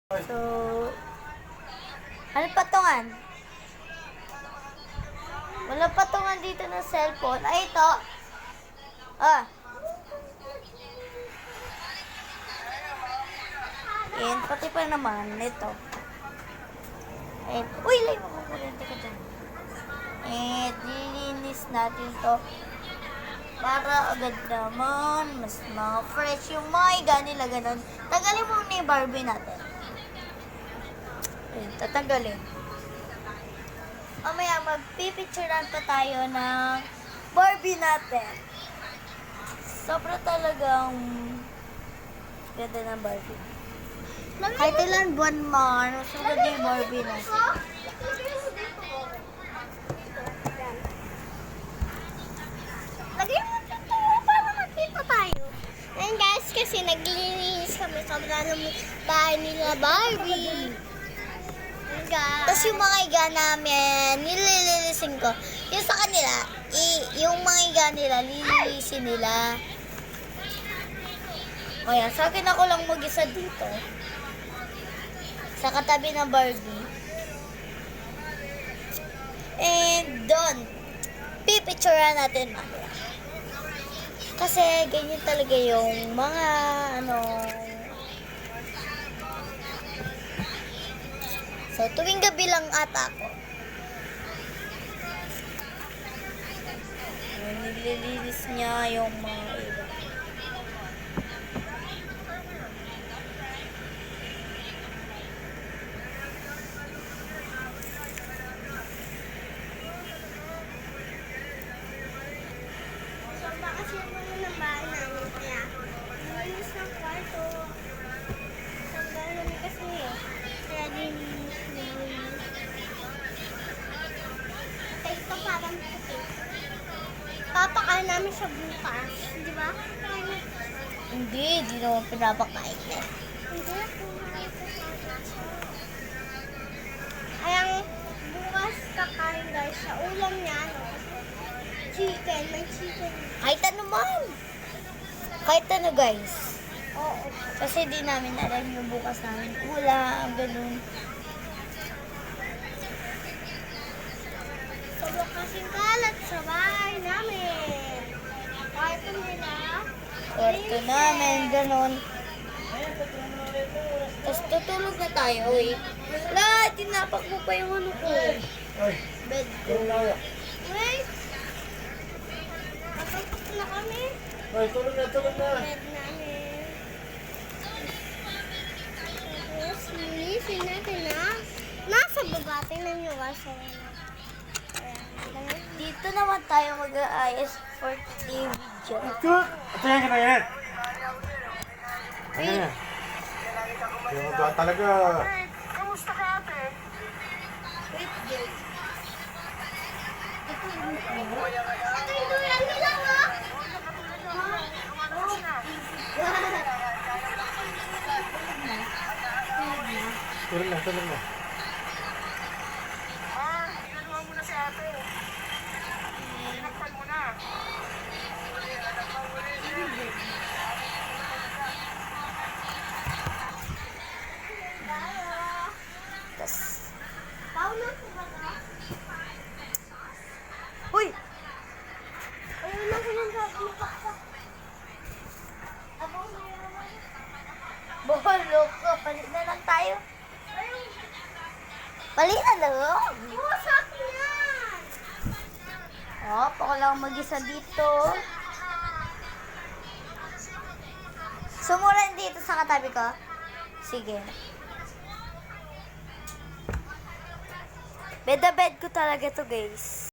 So, ano patungan? Wala patungan dito ng cellphone. Ay, ito. Ah. And pati pa naman, ito. And, uy, lay mo ko kurente ka dyan. And, lilinis natin to para agad naman, mas ma-fresh yung mga nila, ganun. Tagalin mo na yung Barbie natin. Ayun, tatanggalin. Mamaya, magpipicturean pa tayo ng Barbie natin. Sobra talagang ganda ng Barbie. Kahit ilan buwan man, mas maganda yung Barbie natin. Lagyan mo dito para makita tayo. Ngayon guys, kasi naglilinis kami sobra ng bahay nila Barbie. Tapos yung mga iga namin, nililinisin ko. Yung sa kanila, yung mga iga nila, lilinisin nila. O yan, sa akin ako lang mag-isa dito. Sa katabi ng Barbie. And doon, pipicturean natin mamaya. Kasi ganyan talaga yung mga so, tuwing gabi lang ata ako. Nililinis niya yung mga iba. Sobra kasi yung mga ng bahay namin kaya nilinis ng kwarto. Sobra namin kasi kaya dinilis namin. Kaya ito parang puti. Papakain namin siya bukas. Di ba? Hindi naman pinapakain eh. Hindi. Ayang bukas kakain guys sa ulam niya. Chicken. May chicken. Kahit ano man. Kahit ano guys. Oo. Kasi di namin alam yung bukas namin ulam, ganun. Sobra kasing kalat sa bahay namin. Kwarto nila. Kwarto namin, ganun. Tapos tutulog na tayo eh. Wala, tinapak mo pa yung ano ko. Bed ko. Wait. Matapos na kami. Tulog na. Bed namin. Tapos, linisin natin na. Nasa baba. Tingnan nyo kasi. Dito naman tayo mag-aayos for the video. Ito yan ka na yan. Ano yan? Yung mga talaga. Kamusta ka ate? Wait, guys. Ito yung duyan nila ha? Tulog na. Tas, Paano ko ba ka? uy! Ayun lang ko yung gagawin pa. Abang mayroon. Bolo ko, palit na lang tayo. Ayun. Palit na lang. Sa akin yan. Oh, ako lang mag-isa dito. Sumulan dito sa katabi ko. Sige. Bed na bed ko talaga to guys.